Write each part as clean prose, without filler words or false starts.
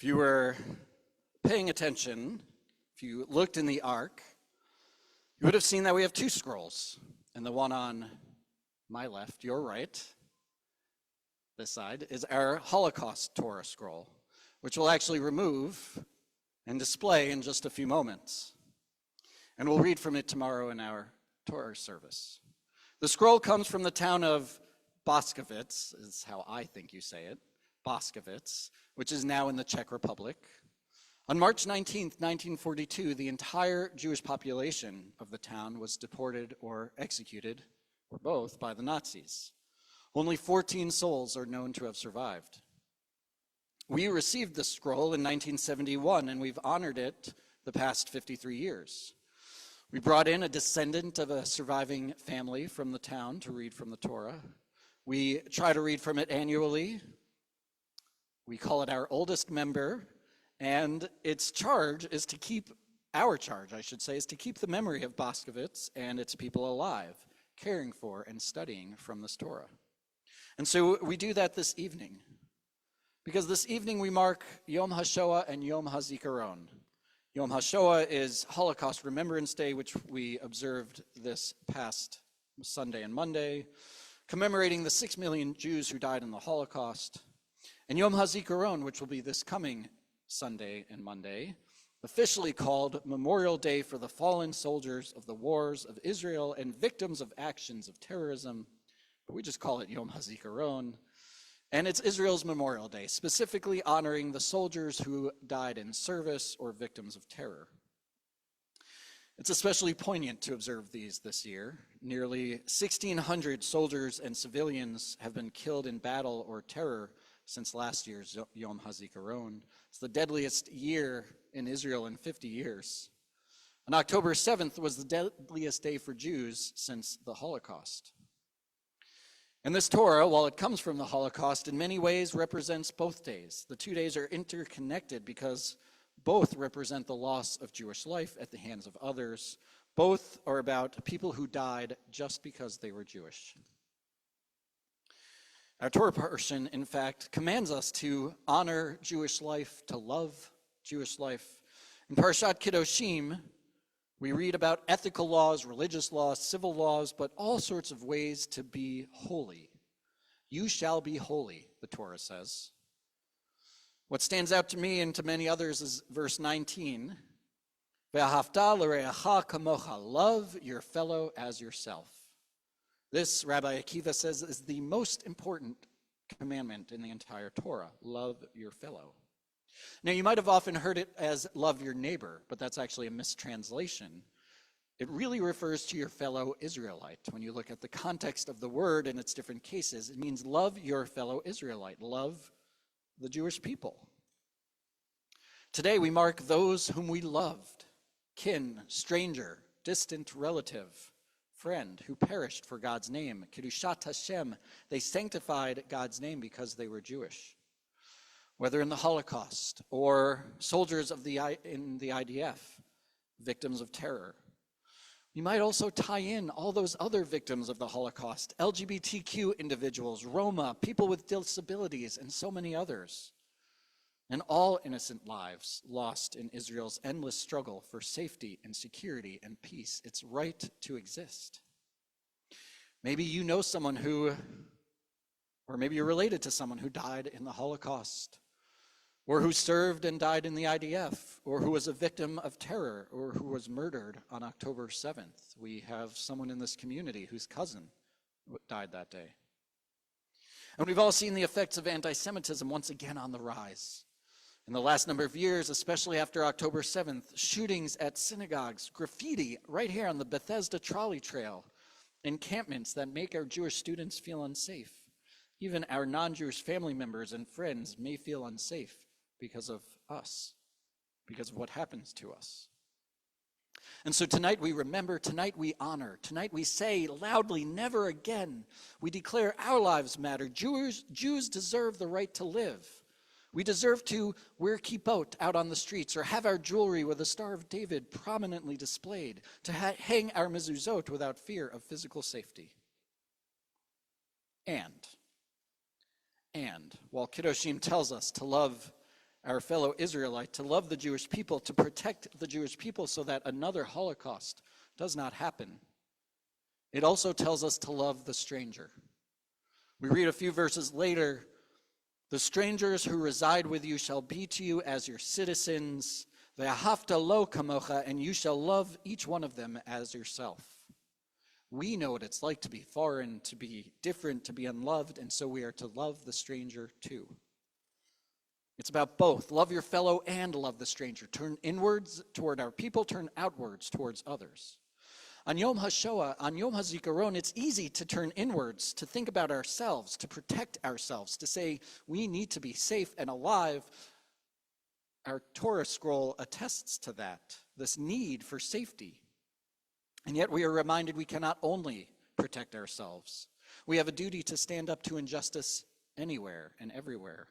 If you were paying attention, if you looked in the ark, you would have seen that we have two scrolls. And the one on my left, your right, this side, is our Holocaust Torah scroll, which we'll actually remove and display in just a few moments. And we'll read from it tomorrow in our Torah service. The scroll comes from the town of Boskovitz, is how I think you say it, Boskovitz, which is now in the Czech Republic. On March 19th, 1942, the entire Jewish population of the town was deported or executed, or both, by the Nazis. Only 14 souls are known to have survived. We received the scroll in 1971, and we've honored it the past 53 years. We brought in a descendant of a surviving family from the town to read from the Torah. We try to read from it annually. We call it our oldest member, and its charge is to keep, our charge, I should say, is to keep the memory of Boskovitz and its people alive, caring for and studying from this Torah. And so we do that this evening, because this evening we mark Yom HaShoah and Yom HaZikaron. Yom HaShoah is Holocaust Remembrance Day, which we observed this past Sunday and Monday, commemorating the 6 million Jews who died in the Holocaust. And Yom HaZikaron, which will be this coming Sunday and Monday, officially called Memorial Day for the fallen soldiers of the wars of Israel and victims of actions of terrorism, but we just call it Yom HaZikaron. And it's Israel's Memorial Day, specifically honoring the soldiers who died in service or victims of terror. It's especially poignant to observe these this year. Nearly 1,600 soldiers and civilians have been killed in battle or terror since last year's Yom HaZikaron. It's the deadliest year in Israel in 50 years. And October 7th was the deadliest day for Jews since the Holocaust. And this Torah, while it comes from the Holocaust, in many ways represents both days. The 2 days are interconnected because both represent the loss of Jewish life at the hands of others. Both are about people who died just because they were Jewish. Our Torah portion, in fact, commands us to honor Jewish life, to love Jewish life. In Parashat Kedoshim, we read about ethical laws, religious laws, civil laws, but all sorts of ways to be holy. You shall be holy, the Torah says. What stands out to me and to many others is verse 19. Ve'ahavta l'reacha kamocha, love your fellow as yourself. This, Rabbi Akiva says, is the most important commandment in the entire Torah. Love your fellow. Now, you might have often heard it as love your neighbor, but that's actually a mistranslation. It really refers to your fellow Israelite. When you look at the context of the word in its different cases, it means love your fellow Israelite. Love the Jewish people. Today, we mark those whom we loved, kin, stranger, distant relative, friend who perished for God's name. Kedushat Hashem, they sanctified God's name because they were Jewish. Whether in the Holocaust or soldiers in the IDF, victims of terror. You might also tie in all those other victims of the Holocaust, LGBTQ individuals, Roma, people with disabilities, and so many others. And all innocent lives lost in Israel's endless struggle for safety and security and peace, its right to exist. Maybe you know someone who, or maybe you're related to someone who died in the Holocaust, or who served and died in the IDF, or who was a victim of terror, or who was murdered on October 7th. We have someone in this community whose cousin died that day. And we've all seen the effects of anti-Semitism once again on the rise. In the last number of years, especially after October 7th, shootings at synagogues, graffiti right here on the Bethesda trolley trail, encampments that make our Jewish students feel unsafe. Even our non-Jewish family members and friends may feel unsafe because of us, because of what happens to us. And so tonight we remember, tonight we honor, tonight we say loudly, never again. We declare our lives matter. Jews deserve the right to live. We deserve to wear kippot out on the streets or have our jewelry with the Star of David prominently displayed, to hang our mezuzot without fear of physical safety. And while Kedoshim tells us to love our fellow Israelite, to love the Jewish people, to protect the Jewish people so that another Holocaust does not happen. It also tells us to love the stranger. We read a few verses later, "The strangers who reside with you shall be to you as your citizens, ve'ahavta lo kamocha, and you shall love each one of them as yourself." We know what it's like to be foreign, to be different, to be unloved, and so we are to love the stranger too. It's about both. Love your fellow and love the stranger. Turn inwards toward our people, turn outwards towards others. On Yom HaShoah, on Yom HaZikaron, it's easy to turn inwards, to think about ourselves, to protect ourselves, to say we need to be safe and alive. Our Torah scroll attests to that, this need for safety. And yet we are reminded we cannot only protect ourselves. We have a duty to stand up to injustice anywhere and everywhere,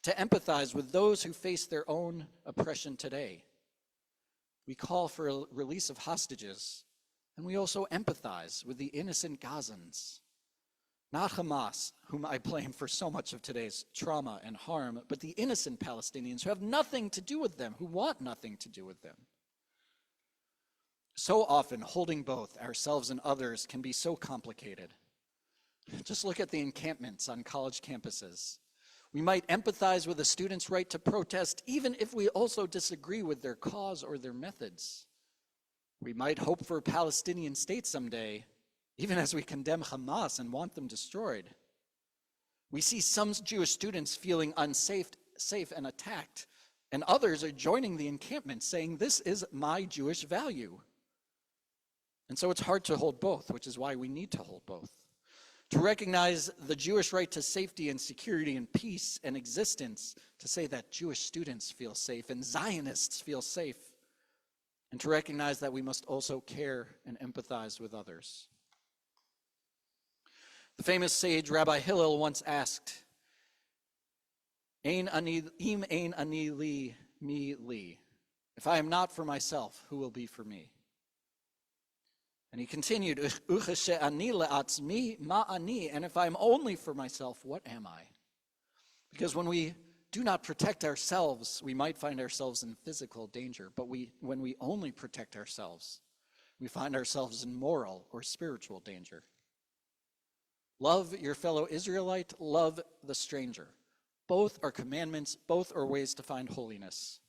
to empathize with those who face their own oppression today. We call for a release of hostages, and we also empathize with the innocent Gazans. Not Hamas, whom I blame for so much of today's trauma and harm, but the innocent Palestinians who have nothing to do with them, who want nothing to do with them. So often, holding both ourselves and others can be so complicated. Just look at the encampments on college campuses. We might empathize with a student's right to protest, even if we also disagree with their cause or their methods. We might hope for a Palestinian state someday, even as we condemn Hamas and want them destroyed. We see some Jewish students feeling safe and attacked, and others are joining the encampment saying, "This is my Jewish value." And so it's hard to hold both, which is why we need to hold both. To recognize the Jewish right to safety and security and peace and existence, to say that Jewish students feel safe and Zionists feel safe, and to recognize that we must also care and empathize with others. The famous sage Rabbi Hillel once asked, "Ein ani li, mi li." If I am not for myself, who will be for me? And he continued, "Ucheshe ani le'atzmi, ma ani." And if I'm only for myself, what am I? Because when we do not protect ourselves, we might find ourselves in physical danger. But when we only protect ourselves, we find ourselves in moral or spiritual danger. Love your fellow Israelite, love the stranger. Both are commandments, both are ways to find holiness.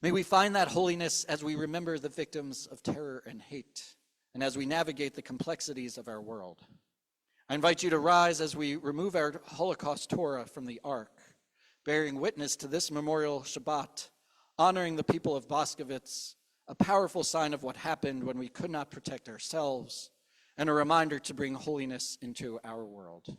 May we find that holiness as we remember the victims of terror and hate, and as we navigate the complexities of our world. I invite you to rise as we remove our Holocaust Torah from the Ark, bearing witness to this Memorial Shabbat, honoring the people of Boskowitz, a powerful sign of what happened when we could not protect ourselves, and a reminder to bring holiness into our world.